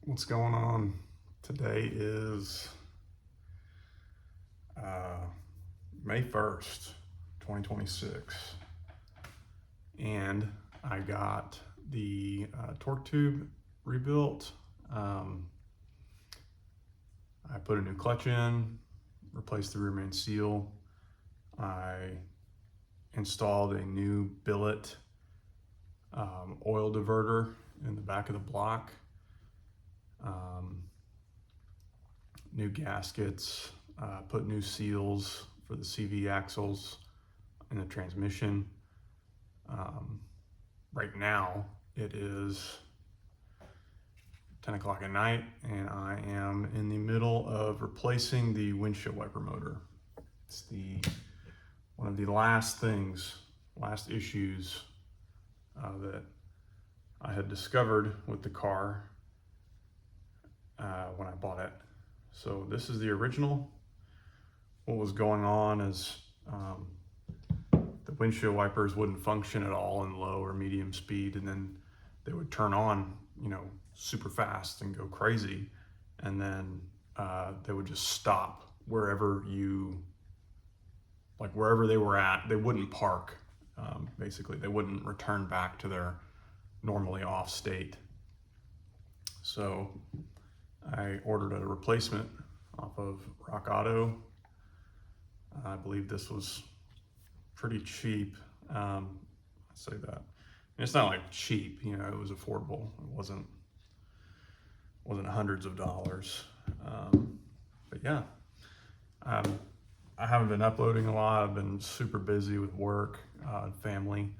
What's going on? Today is May 1st, 2026, and I got the torque tube rebuilt. I put a new clutch in, replaced the rear main seal. I installed a new billet oil diverter in the back of the block. New gaskets, put new seals for the CV axles in the transmission. Right now it is 10 o'clock at night and I am in the middle of replacing the windshield wiper motor. It's one of the last issues that I had discovered with the car when I bought it. So this is the original. What was going on is the windshield wipers wouldn't function at all in low or medium speed, and then they would turn on, super fast and go crazy, and then they would just stop wherever they were at. They wouldn't park. Basically, they wouldn't return back to their normally off state. So I ordered a replacement off of Rock Auto. I believe this was pretty cheap. I say that. And it's not like cheap, it was affordable. It wasn't hundreds of dollars. But yeah, I haven't been uploading a lot. I've been super busy with work and family.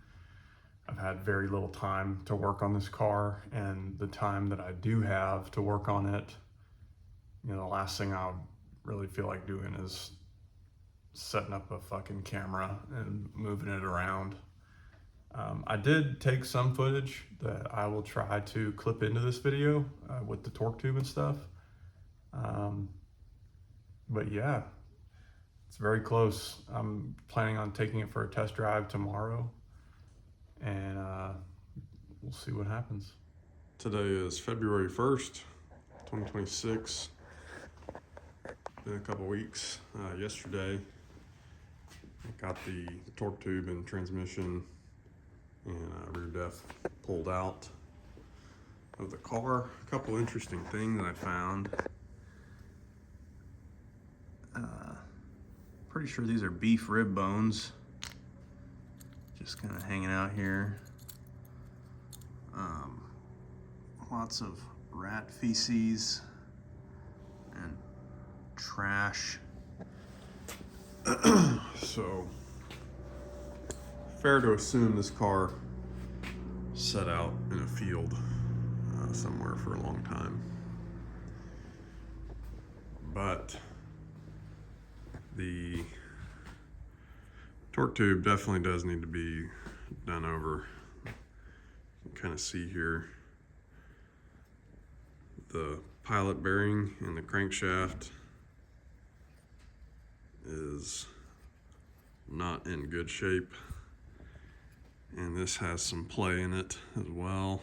I've had very little time to work on this car, and the time that I do have to work on it, the last thing I really feel like doing is setting up a fucking camera and moving it around. I did take some footage that I will try to clip into this video with the torque tube and stuff. But yeah, it's very close. I'm planning on taking it for a test drive tomorrow, and we'll see what happens. Today is February 1st, 2026. Been a couple weeks. Yesterday, I got the torque tube and transmission and rear def pulled out of the car. A couple interesting things I found. Pretty sure these are beef rib bones. Just kind of hanging out here. Lots of rat feces and trash. So, fair to assume this car set out in a field somewhere for a long time. But the torque tube definitely does need to be done over. You can kind of see here the pilot bearing in the crankshaft is not in good shape, and this has some play in it as well.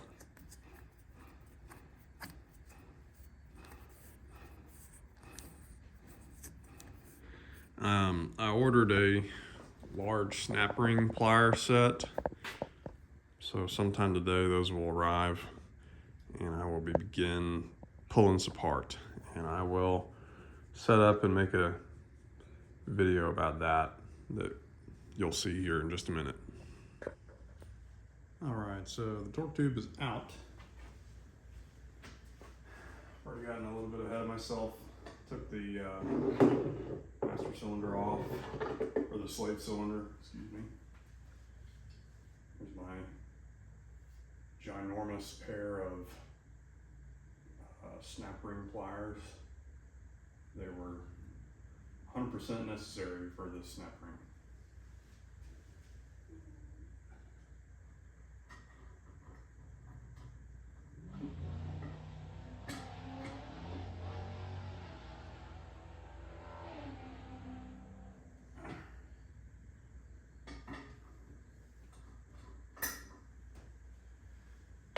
I ordered a large snap ring plier set, so sometime today those will arrive and I will begin pulling this apart, and I will set up and make a video about that you'll see here in just a minute. All right, so the torque tube is out. Already gotten a little bit ahead of myself. Took the master cylinder off, or the slave cylinder, excuse me. Here's my ginormous pair of snap ring pliers. They were 100% necessary for this snap ring.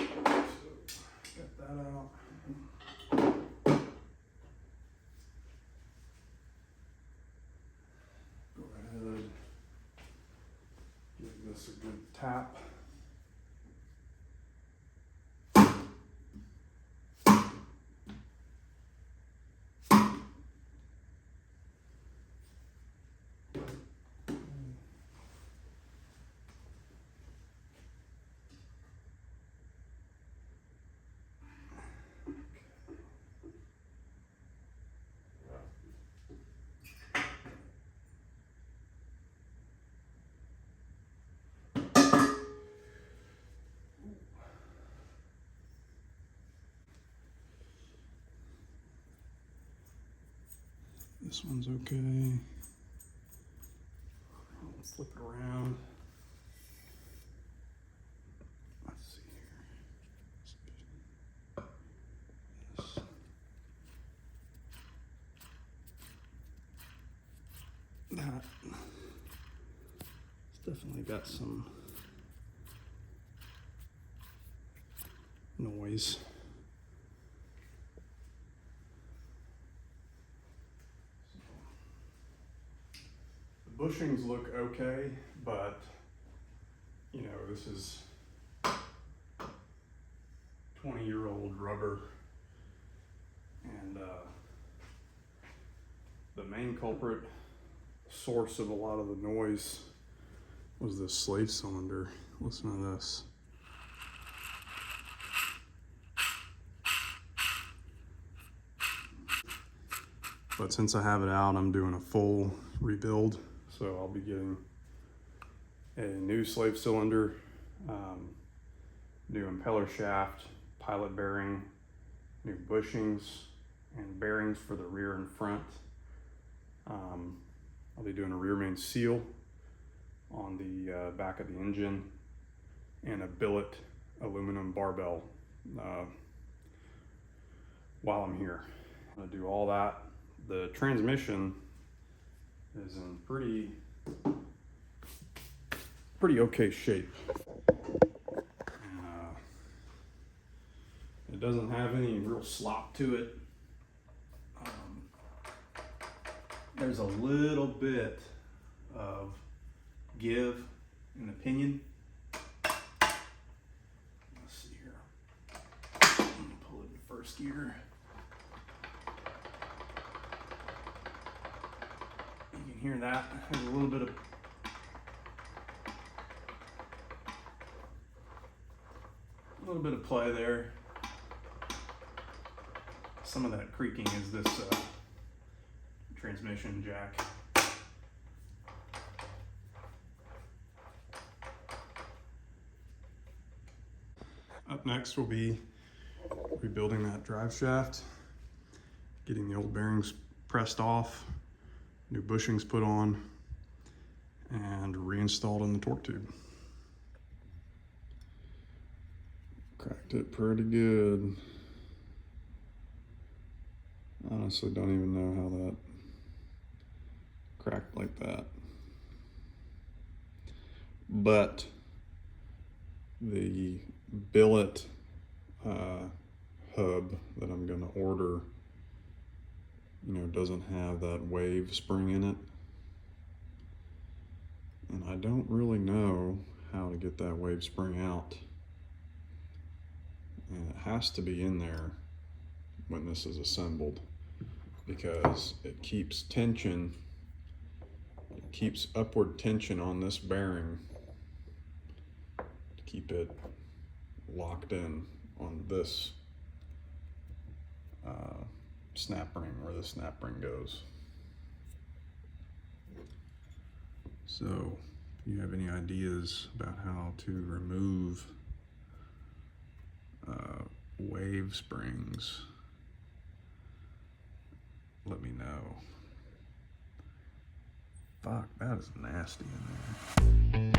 So, get that out. Just a good tap. This one's okay. I'll flip it around. Let's see here. This. That. It's definitely got some noise. Bushings look okay, but you know, this is 20-year-old rubber, and the main culprit source of a lot of the noise was this slave cylinder. Listen to this. But since I have it out, I'm doing a full rebuild. So I'll be getting a new slave cylinder, new impeller shaft, pilot bearing, new bushings, and bearings for the rear and front. I'll be doing a rear main seal on the back of the engine, and a billet aluminum barbell while I'm here. I'm gonna do all that. The transmission is in pretty okay shape. And, it doesn't have any real slop to it. There's a little bit of give in the pinion. Let's see here. I'm gonna pull it in first gear. You can hear that. There's a little bit of play there. Some of that creaking is this transmission jack. Up next will be rebuilding that drive shaft, getting the old bearings pressed off, new bushings put on, and reinstalled in the torque tube. Cracked it pretty good. Honestly, don't even know how that cracked like that. But the billet hub that I'm gonna order, you know, doesn't have that wave spring in it. And I don't really know how to get that wave spring out. And it has to be in there when this is assembled, because it keeps tension, it keeps upward tension on this bearing to keep it locked in on this snap ring, where the snap ring goes. So if you have any ideas about how to remove wave springs, let me know. Fuck, that is nasty in there.